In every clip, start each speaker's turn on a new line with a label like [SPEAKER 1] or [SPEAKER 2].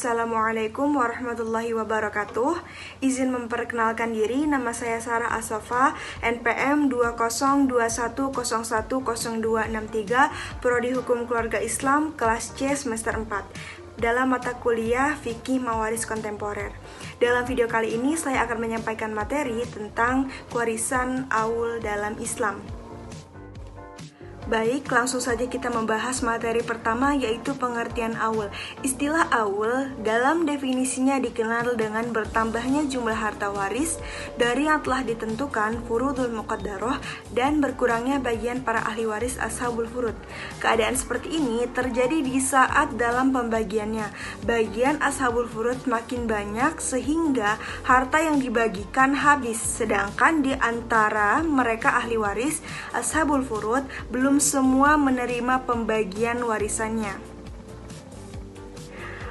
[SPEAKER 1] Assalamualaikum warahmatullahi wabarakatuh. Izin memperkenalkan diri, nama saya Sarah Asofa, NPM 2021010263, Prodi Hukum Keluarga Islam, kelas C semester 4. Dalam mata kuliah Fikih Mawaris Kontemporer. Dalam video kali ini saya akan menyampaikan materi tentang warisan aul dalam Islam. Baik, langsung saja kita membahas materi pertama, yaitu pengertian aul. Istilah aul dalam definisinya dikenal dengan bertambahnya jumlah harta waris dari yang telah ditentukan furudul muqaddarah dan berkurangnya bagian para ahli waris ashabul furud. Keadaan seperti ini terjadi di saat dalam pembagiannya bagian ashabul furud makin banyak sehingga harta yang dibagikan habis, sedangkan di antara mereka ahli waris ashabul furud belum semua menerima pembagian warisannya.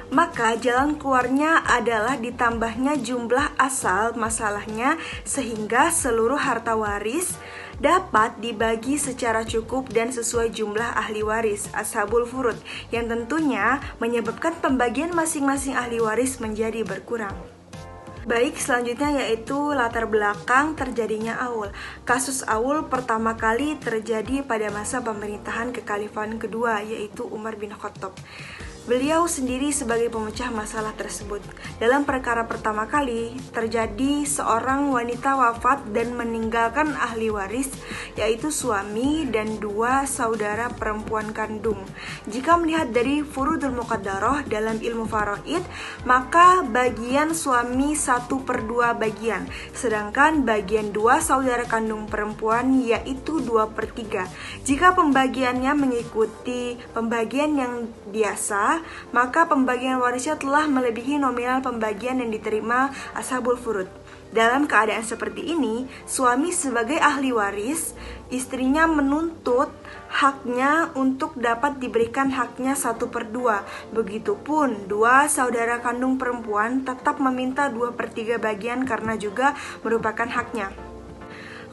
[SPEAKER 1] Maka jalan keluarnya adalah ditambahnya jumlah asal masalahnya sehingga seluruh harta waris dapat dibagi secara cukup dan sesuai jumlah ahli waris ashabul furud, yang tentunya menyebabkan pembagian masing-masing ahli waris menjadi berkurang. Baik, selanjutnya yaitu latar belakang terjadinya aul. Kasus aul pertama kali terjadi pada masa pemerintahan kekhalifahan kedua, yaitu Umar bin Khattab. Beliau sendiri sebagai pemecah masalah tersebut. Dalam perkara pertama kali, terjadi seorang wanita wafat dan meninggalkan ahli waris, yaitu suami dan dua saudara perempuan kandung. Jika melihat dari furudul muqaddarah dalam ilmu faraid, maka bagian suami 1/2 bagian, sedangkan bagian dua saudara kandung perempuan yaitu 2/3. Jika pembagiannya mengikuti pembagian yang biasa, maka pembagian warisnya telah melebihi nominal pembagian yang diterima ashabul furud. Dalam keadaan seperti ini, suami sebagai ahli waris, istrinya menuntut haknya untuk dapat diberikan haknya 1/2. Begitupun dua saudara kandung perempuan tetap meminta 2/3 bagian karena juga merupakan haknya.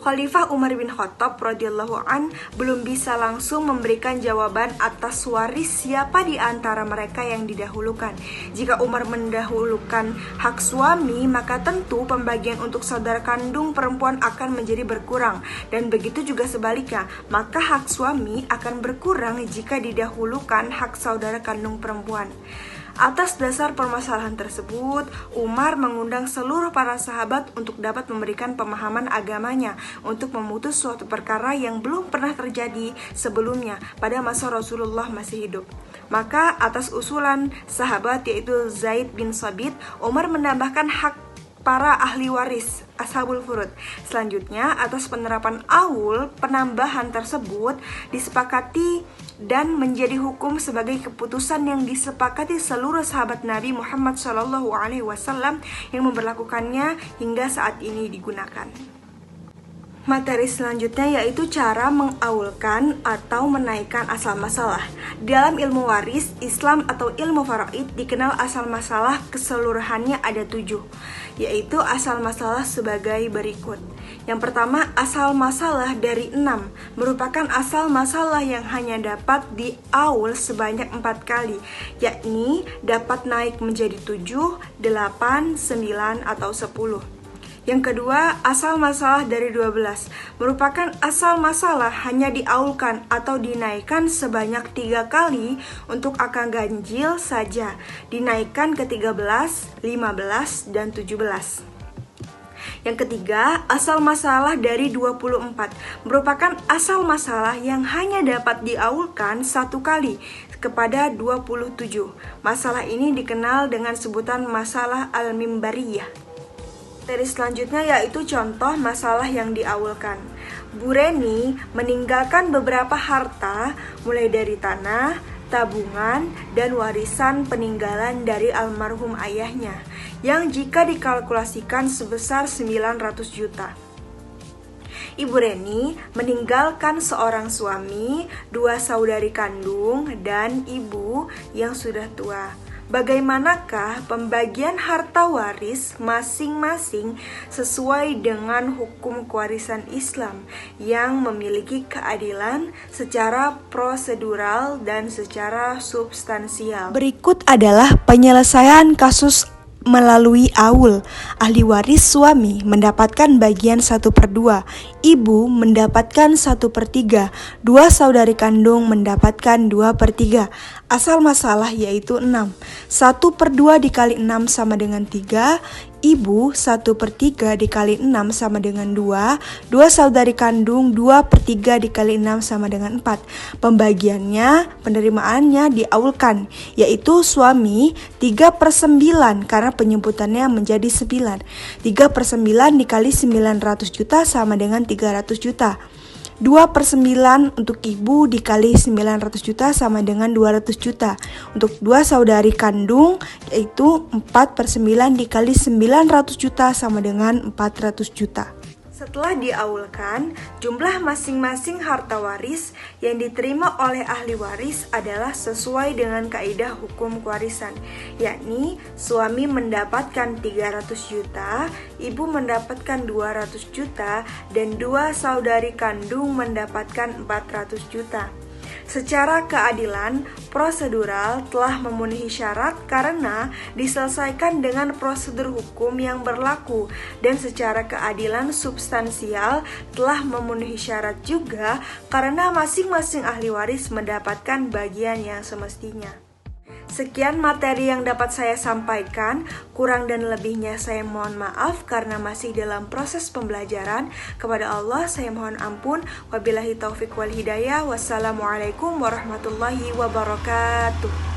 [SPEAKER 1] Khalifah Umar bin Khattab radhiyallahu an belum bisa langsung memberikan jawaban atas waris siapa di antara mereka yang didahulukan. Jika Umar mendahulukan hak suami, maka tentu pembagian untuk saudara kandung perempuan akan menjadi berkurang, dan begitu juga sebaliknya, maka hak suami akan berkurang jika didahulukan hak saudara kandung perempuan. Atas dasar permasalahan tersebut, Umar mengundang seluruh para sahabat untuk dapat memberikan pemahaman agamanya untuk memutus suatu perkara yang belum pernah terjadi sebelumnya pada masa Rasulullah masih hidup. Maka atas usulan sahabat yaitu Zaid bin Sabit, Umar menambahkan hak para ahli waris ashabul furud. Selanjutnya, atas penerapan aul, penambahan tersebut disepakati dan menjadi hukum sebagai keputusan yang disepakati seluruh sahabat Nabi Muhammad SAW yang memberlakukannya hingga saat ini digunakan. Materi selanjutnya yaitu cara mengaulkan atau menaikkan asal masalah. Dalam ilmu waris Islam atau ilmu faraid dikenal asal masalah keseluruhannya ada 7, yaitu asal masalah sebagai berikut. Yang pertama, asal masalah dari 6 merupakan asal masalah yang hanya dapat diaul sebanyak 4 kali, yakni dapat naik menjadi 7, 8, 9, atau 10. Yang kedua, asal masalah dari 12 merupakan asal masalah hanya diaulkan atau dinaikkan sebanyak 3 kali untuk angka ganjil saja, dinaikkan ke 13, 15, dan 17. Yang ketiga, asal masalah dari 24 merupakan asal masalah yang hanya dapat diaulkan 1 kali kepada 27. Masalah ini dikenal dengan sebutan masalah al-mimbariyah. Materi selanjutnya yaitu contoh masalah yang diaulkan. Bu Reni meninggalkan beberapa harta mulai dari tanah, tabungan, dan warisan peninggalan dari almarhum ayahnya yang jika dikalkulasikan sebesar 900 juta. Ibu Reni meninggalkan seorang suami, 2 saudari kandung, dan ibu yang sudah tua. Bagaimanakah pembagian harta waris masing-masing sesuai dengan hukum kewarisan Islam yang memiliki keadilan secara prosedural dan secara substansial? Berikut adalah penyelesaian kasus melalui aul. Ahli waris suami mendapatkan bagian 1/2, ibu mendapatkan 1/3, dua saudari kandung mendapatkan 2/3. Asal masalah yaitu 6. 1/2 dikali 6 sama dengan 3, ibu 1/3 dikali 6 sama dengan 2, dua saudari kandung 2/3 dikali 6 sama dengan 4. Pembagiannya, penerimaannya diaulkan, yaitu suami 3/9 karena penyebutannya menjadi 9. 3/9 dikali 900 juta sama dengan 300 juta. 2/9 untuk ibu dikali 900 juta sama dengan 200 juta. Untuk dua saudari kandung yaitu 4/9 dikali 900 juta sama dengan 400 juta. Setelah diaulkan, jumlah masing-masing harta waris yang diterima oleh ahli waris adalah sesuai dengan kaidah hukum kewarisan, yakni suami mendapatkan 300 juta, ibu mendapatkan 200 juta, dan dua saudari kandung mendapatkan 400 juta. Secara keadilan, prosedural telah memenuhi syarat karena diselesaikan dengan prosedur hukum yang berlaku, dan secara keadilan substansial telah memenuhi syarat juga karena masing-masing ahli waris mendapatkan bagian yang semestinya. Sekian materi yang dapat saya sampaikan, kurang dan lebihnya saya mohon maaf karena masih dalam proses pembelajaran. Kepada Allah saya mohon ampun. Wabillahi taufik wal hidayah. Wassalamualaikum warahmatullahi wabarakatuh.